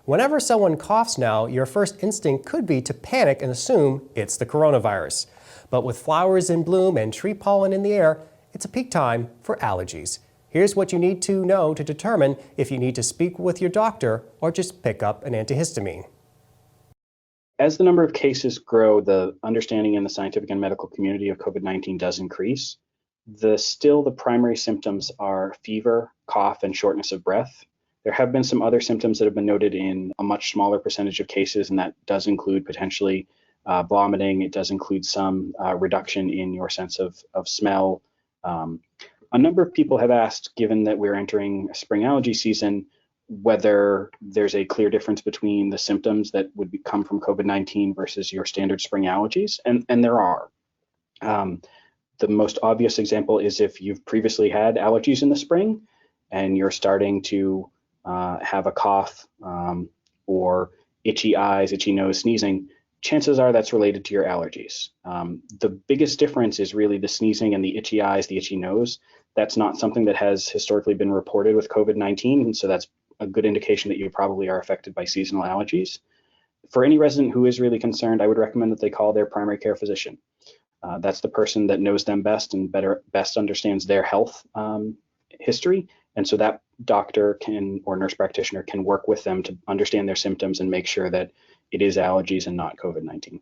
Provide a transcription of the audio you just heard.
Whenever someone coughs now, your first instinct could be to panic and assume it's the coronavirus. But with flowers in bloom and tree pollen in the air, it's a peak time for allergies. Here's what you need to know to determine if you need to speak with your doctor or just pick up an antihistamine. As the number of cases grow, the understanding in the scientific and medical community of COVID-19 does increase. The primary symptoms are fever, cough, and shortness of breath. There have been some other symptoms that have been noted in a much smaller percentage of cases, and that does include potentially vomiting. It does include some reduction in your sense of smell. A number of people have asked, given that we're entering a spring allergy season, whether there's a clear difference between the symptoms that would come from COVID-19 versus your standard spring allergies, and there are. The most obvious example is if you've previously had allergies in the spring and you're starting to have a cough or itchy eyes, itchy nose, sneezing, chances are that's related to your allergies. The biggest difference is really the sneezing and the itchy eyes, the itchy nose. That's not something that has historically been reported with COVID-19, and so that's a good indication that you probably are affected by seasonal allergies. For any resident who is really concerned, I would recommend that they call their primary care physician. That's the person that knows them best and best understands their health history. And so that doctor or nurse practitioner can work with them to understand their symptoms and make sure that it is allergies and not COVID-19.